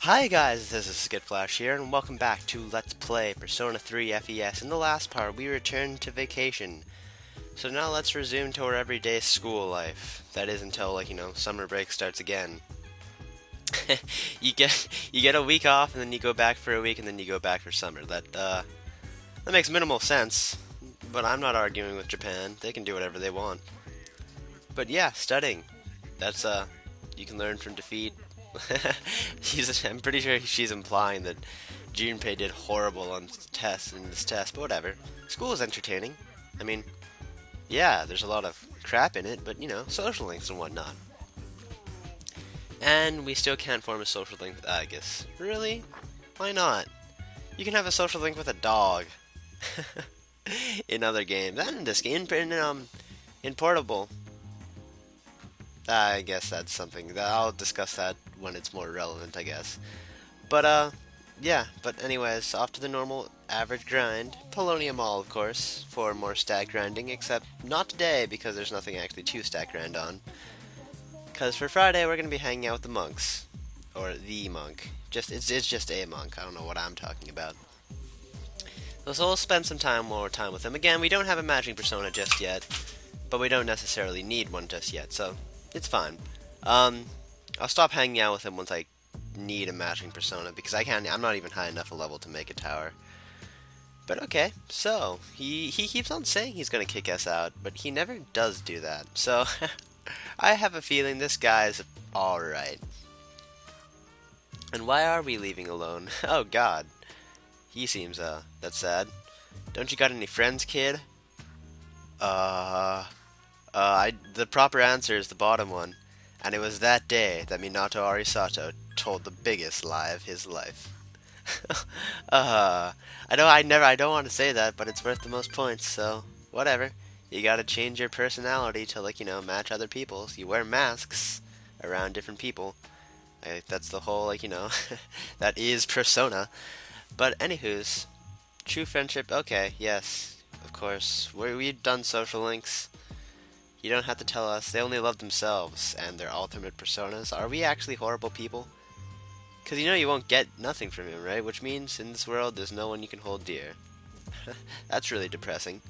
Hi guys, this is skittflash here, and welcome back to Let's Play Persona 3 FES. In the last part, we returned to vacation. So now let's resume to our everyday school life. That is until, summer break starts again. you get a week off, and then you go back for a week, and then you go back for summer. That makes minimal sense, but I'm not arguing with Japan. They can do whatever they want. But yeah, studying. That's, you can learn from defeat. I'm pretty sure she's implying that Junpei did horrible on tests in this test, but whatever. School is entertaining. I mean, yeah, there's a lot of crap in it, but social links and whatnot. And we still can't form a social link with Agus. Really? Why not? You can have a social link with a dog. In other games, and in this game, in Portable. I guess that's something that I'll discuss that when it's more relevant, I guess. But yeah. But anyways, off to the normal average grind. Polonium Mall, of course, for more stack grinding. Except not today because there's nothing actually to stack grind on. Because for Friday we're gonna be hanging out with the monks, or the monk. It's just a monk. I don't know what I'm talking about. So we'll spend some more time with him. Again, we don't have a matching persona just yet, but we don't necessarily need one just yet. So it's fine. I'll stop hanging out with him once I need a matching persona because I'm not even high enough a level to make a tower. But okay, so he keeps on saying he's gonna kick us out, but he never does do that. So I have a feeling this guy's alright. And why are we leaving alone? Oh god. He seems that's sad. Don't you got any friends, kid? The proper answer is the bottom one, and it was that day that Minato Arisato told the biggest lie of his life. I don't want to say that, but it's worth the most points, so whatever. You gotta change your personality to, match other people's. You wear masks around different people. That's the whole, that is persona. But anywho's, true friendship, okay, yes, of course. We've done social links. You don't have to tell us. They only love themselves and their ultimate personas. Are we actually horrible people? Because you won't get nothing from him, right? Which means in this world there's no one you can hold dear. That's really depressing.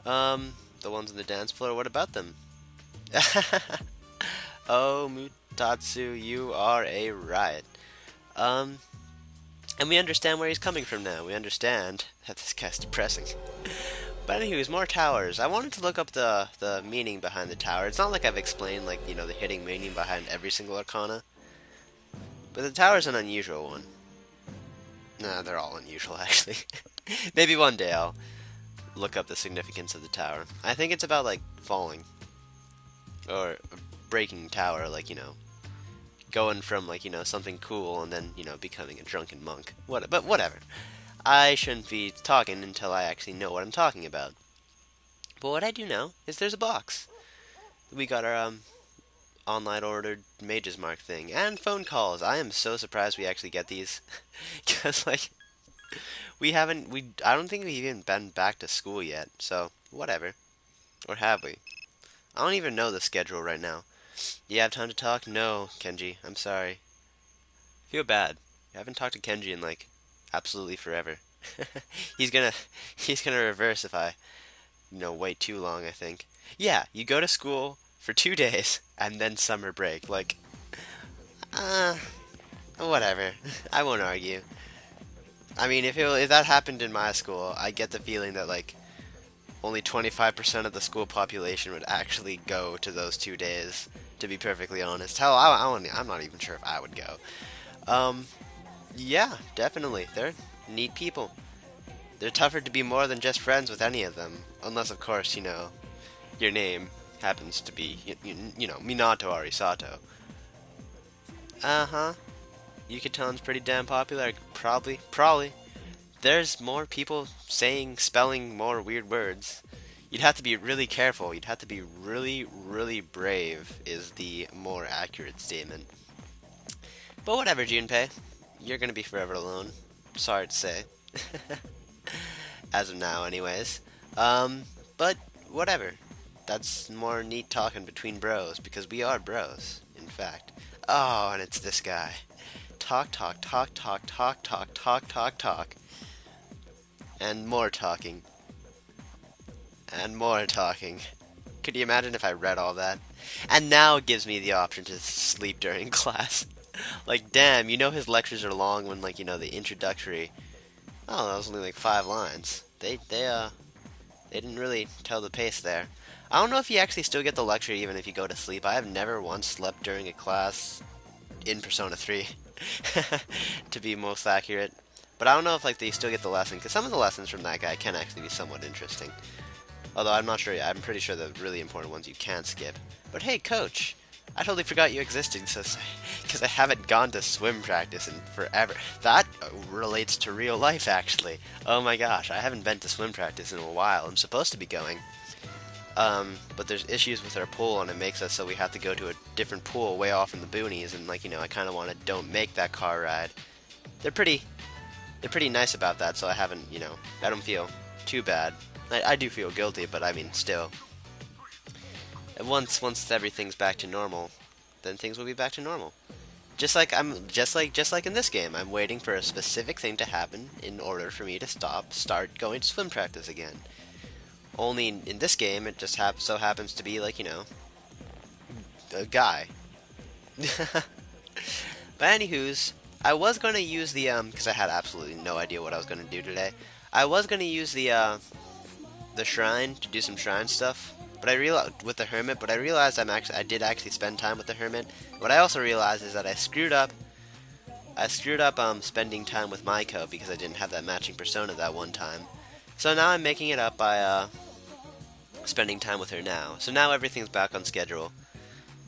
The ones on the dance floor, what about them? Oh, Mutatsu, you are a riot. And we understand where he's coming from now. We understand that this guy's depressing. But anyways, more towers. I wanted to look up the meaning behind the tower. It's not like I've explained, the hidden meaning behind every single arcana. But the tower's an unusual one. Nah, they're all unusual, actually. Maybe one day I'll look up the significance of the tower. I think it's about, falling. Or breaking tower, going from, something cool and then, becoming a drunken monk. But whatever. I shouldn't be talking until I actually know what I'm talking about. But what I do know is there's a box. We got our online ordered Mage's Mark thing and phone calls. I am so surprised we actually get these because I don't think we've even been back to school yet. So whatever, or have we? I don't even know the schedule right now. Do you have time to talk? No, Kenji. I'm sorry. I feel bad. I haven't talked to Kenji in absolutely forever. he's gonna he's gonna reverse if I wait too long, I think. Yeah, you go to school for 2 days and then summer break. Uh whatever. I won't argue. I mean, if that happened in my school, I get the feeling that only 25% of the school population would actually go to those 2 days, to be perfectly honest. Hell, I'm not even sure if I would go. Yeah, definitely. They're neat people. They're tougher to be more than just friends with any of them. Unless, of course, your name happens to be, Minato Arisato. Uh-huh. Yukaton's pretty damn popular. Probably. There's more people spelling more weird words. You'd have to be really careful. You'd have to be really, really brave, is the more accurate statement. But whatever, Junpei. You're gonna be forever alone. Sorry to say. As of now, anyways. But whatever. That's more neat talking between bros, because we are bros, in fact. Oh, and it's this guy. Talk, talk, talk, talk, talk, talk, talk, talk, talk. And more talking. And more talking. Could you imagine if I read all that? And now it gives me the option to sleep during class. Like, damn, you know his lectures are long when, like, the introductory. Oh, that was only like 5 lines. They didn't really tell the pace there. I don't know if you actually still get the lecture even if you go to sleep. I have never once slept during a class in Persona 3, to be most accurate. But I don't know if like they still get the lesson, because some of the lessons from that guy can actually be somewhat interesting. Although I'm not sure. I'm pretty sure the really important ones you can't skip. But hey, coach, I totally forgot you existed because I haven't gone to swim practice in forever. That relates to real life, actually. Oh my gosh, I haven't been to swim practice in a while. I'm supposed to be going. But there's issues with our pool, and it makes us so we have to go to a different pool way off in the boonies. And like I kind of want to don't make that car ride. They're pretty, they're pretty nice about that. So I haven't, I don't feel too bad. I do feel guilty, but I mean, still. And once everything's back to normal, then things will be back to normal. Just like in this game, I'm waiting for a specific thing to happen in order for me to start going to swim practice again. Only in this game, it just so happens to be like a guy. But anywho's, I was gonna use the because I had absolutely no idea what I was gonna do today. I was gonna use the shrine to do some shrine stuff, but I realized with the hermit. But I realized I did actually spend time with the hermit. What I also realized is that I screwed up. Spending time with Maiko because I didn't have that matching persona that one time. So now I'm making it up by spending time with her now. So now everything's back on schedule.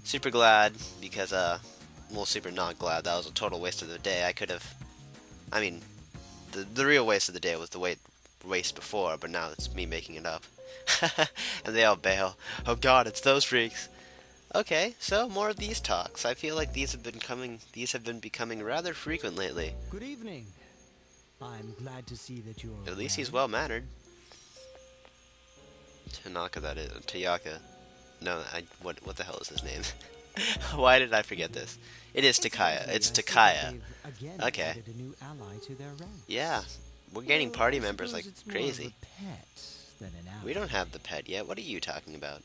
Super glad because well, super not glad. That was a total waste of the day. I could have. I mean, the real waste of the day was the waste before, but now it's me making it up. And they all bail. Oh God, it's those freaks. Okay, so more of these talks. I feel like these have been becoming rather frequent lately. Good evening. I'm glad to see that you're At least he's well mannered. Tanaka, that is. Tayaka. No, what the hell is his name? Why did I forget this? It is Takaya. It's Takaya. Okay. Yeah, we're gaining party members like crazy. We don't have the pet yet. What are you talking about?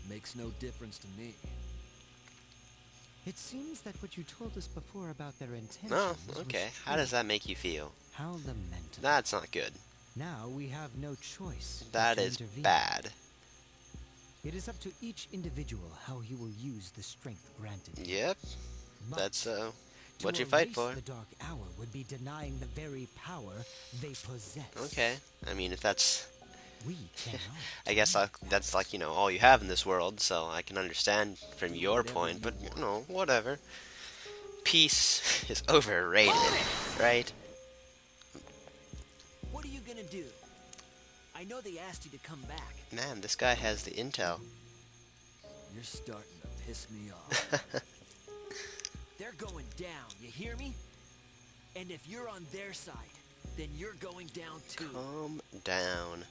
Makes no difference to me. It seems that what you told us before about their intentions. Oh, okay. How does that make you feel? How lamentable. That's not good. Now we have no choice. That is bad. It is up to each individual how he will use the strength granted. Yep. That's what you fight for. The dark hour would be denying the very power they possess. Okay. I mean, if that's we cannot. I guess that's like, all you have in this world, so I can understand from your point, but, whatever. Peace is overrated, right? What are you gonna do? I know they asked you to come back. Man, this guy has the intel. You're starting to piss me off. They're going down, you hear me? And if you're on their side, then you're going down too. Calm down.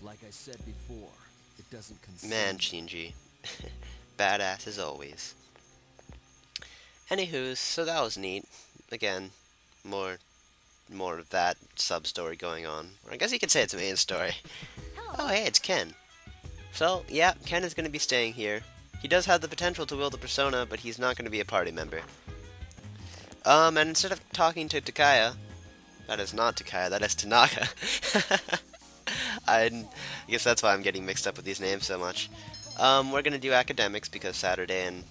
Like I said before, it doesn't concern Man, Shinji. Badass as always. Anywho's, so that was neat. Again, more of that sub-story going on. Or I guess you could say it's a main story. Oh, hey, it's Ken. So, yeah, Ken is going to be staying here. He does have the potential to wield the persona, but he's not going to be a party member. And instead of talking to Takaya, that is not Takaya, that is Tanaka. I guess that's why I'm getting mixed up with these names so much. We're going to do academics because Saturday and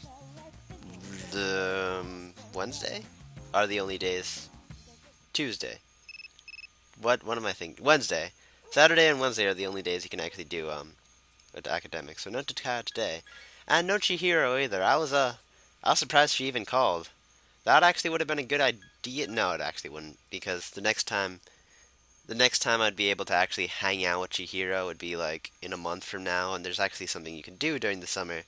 Wednesday are the only days. Tuesday. What am I thinking? Wednesday. Saturday and Wednesday are the only days you can actually do academics. So no Takaya today. And no Chihiro either. I was surprised she even called. That actually would have been a good idea. No, it actually wouldn't, because the next time I'd be able to actually hang out with Chihiro would be like in a month from now, and there's actually something you can do during the summer.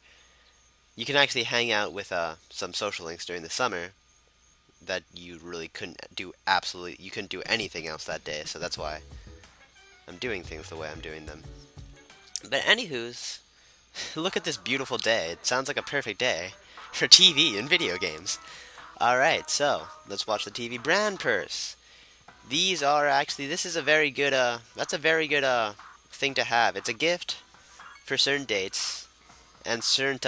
You can actually hang out with some social links during the summer that you really couldn't do. You couldn't do anything else that day, so that's why I'm doing things the way I'm doing them. But anywho's, look at this beautiful day. It sounds like a perfect day. for TV and video games. Alright, so let's watch the TV brand purse. These are actually, this is a very good, that's a very good, thing to have. It's a gift for certain dates, and certain,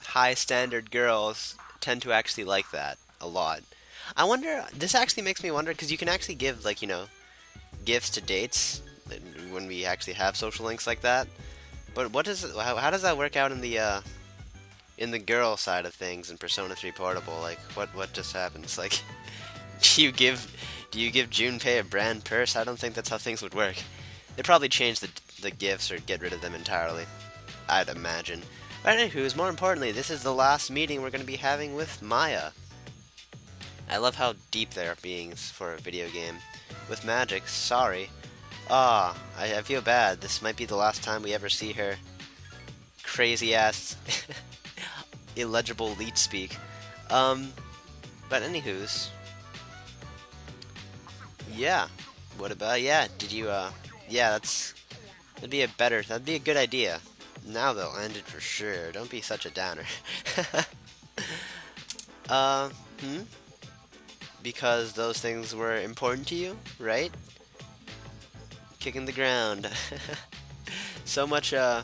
high standard girls tend to actually like that a lot. I wonder, this actually makes me wonder, because you can actually give, like, gifts to dates when we actually have social links like that. But how does that work out in the girl side of things in Persona 3 Portable? Like, what just happens? Like, do you give do you give Junpei a brand purse? I don't think that's how things would work. They'd probably change the gifts or get rid of them entirely, I'd imagine. But anywho, more importantly, this is the last meeting we're going to be having with Maya. I love how deep they are being for a video game. With Magic, sorry. I feel bad. This might be the last time we ever see her crazy ass illegible leech speak. But anywho's, yeah. What about, yeah, did you, yeah, that'd be a good idea. Now they'll end it for sure. Don't be such a downer. uh, hmm? Because those things were important to you, right? Kicking the ground. So much, I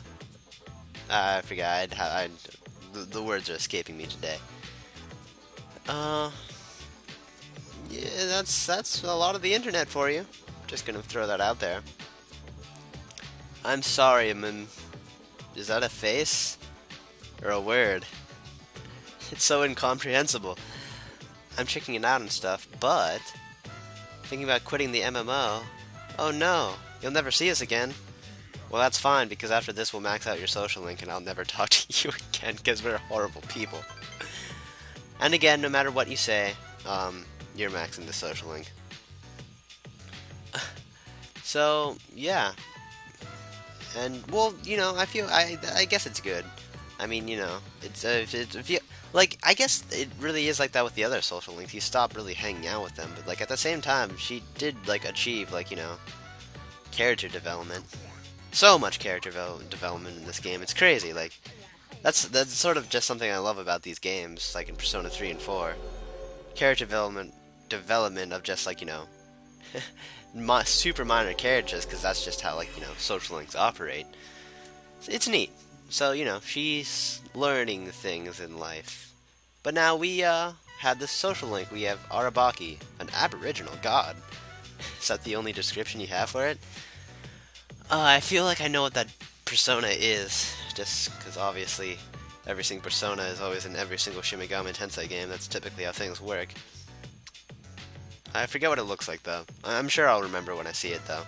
forgot, the words are escaping me today. Uh, yeah, that's a lot of the internet for you. Just gonna throw that out there. I'm sorry, is that a face? Or a word? It's so incomprehensible. I'm checking it out and stuff, but thinking about quitting the MMO. Oh no, you'll never see us again. Well, that's fine, because after this we'll max out your social link and I'll never talk to you again, because we're horrible people. And again, no matter what you say, you're maxing the social link. So, yeah. And, well, I guess it's good. I mean, like, I guess it really is like that with the other social links. You stop really hanging out with them, but, like, at the same time, she did, like, achieve, like, character development. So much character development in this game. It's crazy. Like, that's sort of just something I love about these games, like in Persona 3 and 4. Character development of just, like, super minor characters, because that's just how, like, social links operate. It's neat. So, she's learning things in life. But now we, had this social link. We have Arabaki, an aboriginal god. Is that the only description you have for it? I feel like I know what that persona is, just because obviously every single persona is always in every single Shin Megami Tensei game. That's typically how things work. I forget what it looks like, though. I'm sure I'll remember when I see it, though.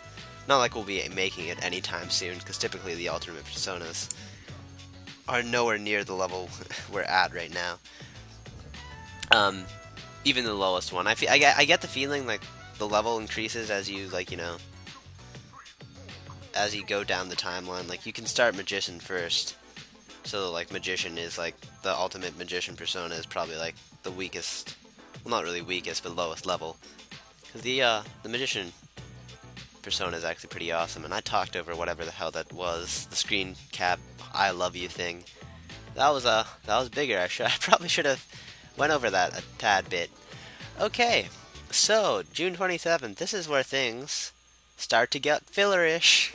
Not like we'll be making it anytime soon, because typically the alternate personas are nowhere near the level we're at right now. Even the lowest one. I get the feeling like the level increases as you, like, as you go down the timeline. Like, you can start Magician first. So, like, Magician is, like, the ultimate Magician persona is probably, like, the weakest. Well, not really weakest, but lowest level. Because the Magician persona is actually pretty awesome. And I talked over whatever the hell that was. The screen cap, I love you thing. That was bigger. I probably should have went over that a tad bit. Okay, so, June 27th, this is where things start to get fillerish.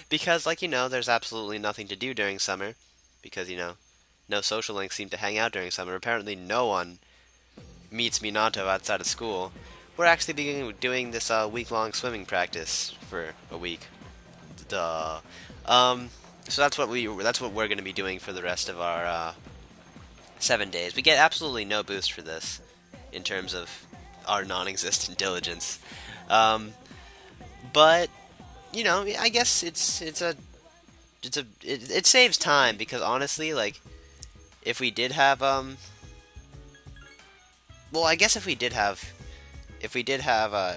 Because, like, there's absolutely nothing to do during summer. Because, no social links seem to hang out during summer. Apparently no one meets Minato outside of school. We're actually beginning doing this week-long swimming practice for a week. Duh. So that's what we're going to be doing for the rest of our 7 days. We get absolutely no boost for this in terms of our non-existent diligence. But I guess it saves time, because honestly, like, if we did have well, I guess if we did have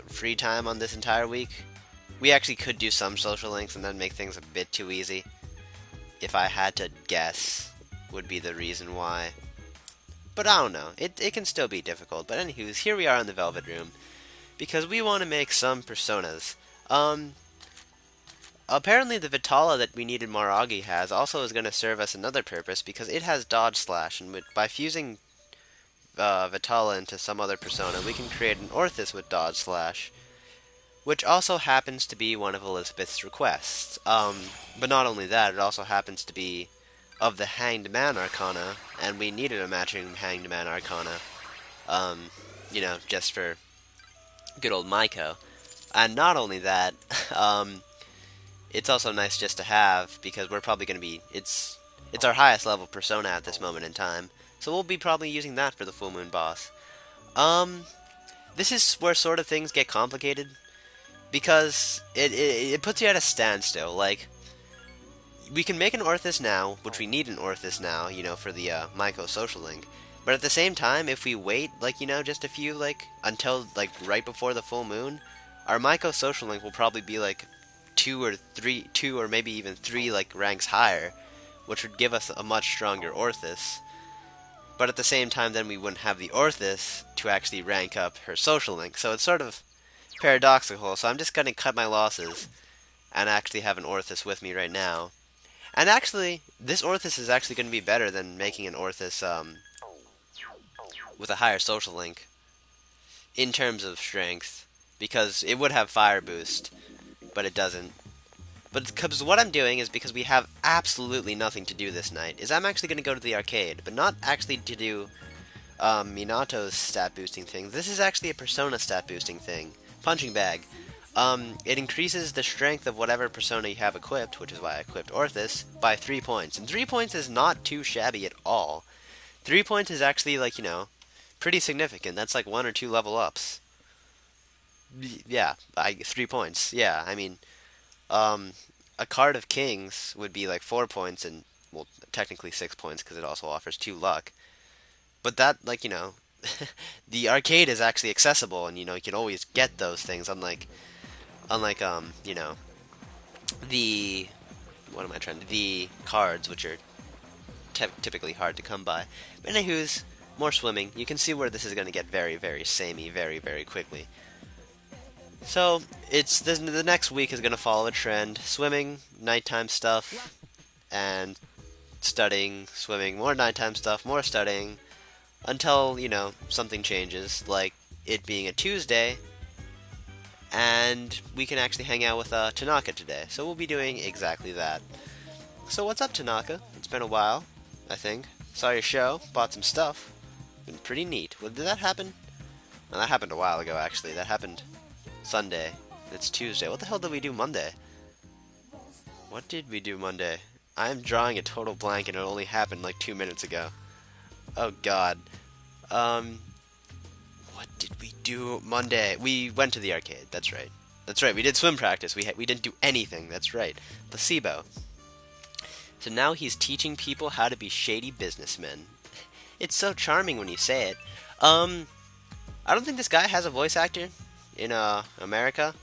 free time on this entire week, we actually could do some social links and then make things a bit too easy. If I had to guess, would be the reason why. But I don't know. It can still be difficult. But anywho's, here we are in the Velvet Room, because we want to make some personas. apparently the Vitala that we needed Maragi has also is going to serve us another purpose because it has Dodge Slash, and by fusing Vitala into some other persona, we can create an Orthus with Dodge Slash, which also happens to be one of Elizabeth's requests. But not only that, it also happens to be of the Hanged Man Arcana, and we needed a matching Hanged Man Arcana, um, just for good old Maiko. And not only that, it's also nice just to have because we're probably going to be it's our highest level persona at this moment in time. So we'll be probably using that for the full moon boss. Um this is where sort of things get complicated because it puts you at a standstill. Like we can make an Orthus now, which we need an Orthus now, for the Maiko social link. But at the same time, if we wait, like, just a few, like, until, like, right before the full moon, our Maiko social link will probably be, like, two or maybe even three, like, ranks higher, which would give us a much stronger Orthus. But at the same time, then we wouldn't have the Orthus to actually rank up her social link. So it's sort of paradoxical. So I'm just going to cut my losses and actually have an Orthus with me right now. And actually, this Orthus is actually going to be better than making an Orthus, with a higher social link in terms of strength, because it would have fire boost, but it doesn't. But because what I'm doing is because we have absolutely nothing to do this night, is I'm actually going to go to the arcade, but not actually to do Minato's stat boosting thing. This is actually a Persona stat boosting thing. Punching Bag. It increases the strength of whatever persona you have equipped, which is why I equipped Orthus, by 3 points. And 3 points is not too shabby at all. 3 points is actually, like, pretty significant. That's like 1 or 2 level ups. Yeah, 3 points. Yeah, I mean, a card of kings would be like 4 points and, well, technically 6 points because it also offers 2 luck. But that, like, the arcade is actually accessible and, you can always get those things, unlike, the, what am I trying to, the cards, which are typically hard to come by. But anywho's, more swimming. You can see where this is going to get very, very samey very, very quickly. So, it's the next week is going to follow a trend. Swimming, nighttime stuff, and studying, swimming, more nighttime stuff, more studying, until, something changes, like it being a Tuesday, and we can actually hang out with Tanaka today. So we'll be doing exactly that. So what's up, Tanaka? It's been a while, I think. Saw your show, bought some stuff. Been pretty neat. Well, did that happen? No, that happened a while ago, actually. That happened Sunday. It's Tuesday. What the hell did we do Monday? What did we do Monday? I'm drawing a total blank and it only happened like 2 minutes ago. Oh god. What did we do Monday? We went to the arcade. That's right. That's right. We did swim practice. We didn't do anything. That's right. Placebo. So now he's teaching people how to be shady businessmen. It's so charming when you say it. I don't think this guy has a voice actor in America,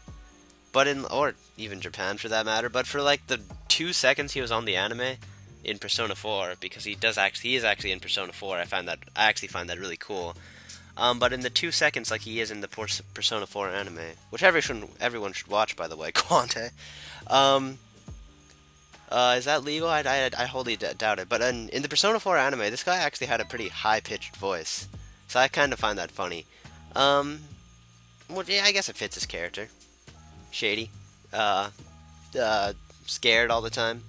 but or even Japan for that matter. But for like the 2 seconds he was on the anime in Persona 4, because he is actually in Persona 4. I actually find that really cool. But in the 2 seconds, like he is in the Persona 4 anime, which everyone should watch, by the way, Quante. Is that legal? I wholly doubt it. But in the Persona 4 anime, this guy actually had a pretty high-pitched voice, so I kind of find that funny. Well, yeah, I guess it fits his character. Shady. Scared all the time.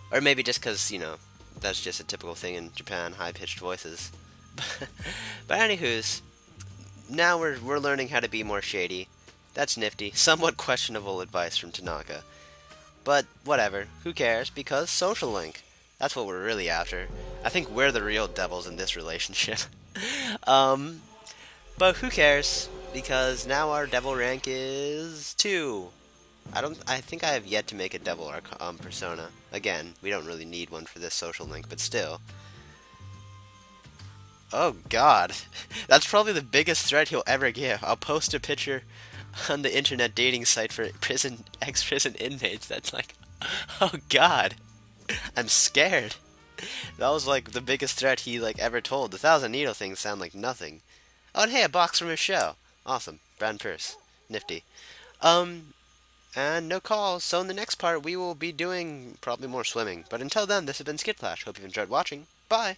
Or maybe just because, that's just a typical thing in Japan, high-pitched voices. But anywho's, now we're learning how to be more shady. That's nifty. Somewhat questionable advice from Tanaka. But whatever, who cares, because social link. That's what we're really after. I think we're the real devils in this relationship. But who cares, because now our devil rank is 2. I think I have yet to make a devil persona. Again, we don't really need one for this social link, but still. Oh god. That's probably the biggest threat he'll ever give. I'll post a picture on the internet dating site for ex-prison inmates. That's like, oh god. I'm scared. That was like the biggest threat he like ever told. The Thousand Needle things sound like nothing. Oh, and hey, a box from his show. Awesome. Brand purse. Nifty. And no calls, so in the next part we will be doing probably more swimming. But until then, this has been Skitflash. Hope you've enjoyed watching. Bye!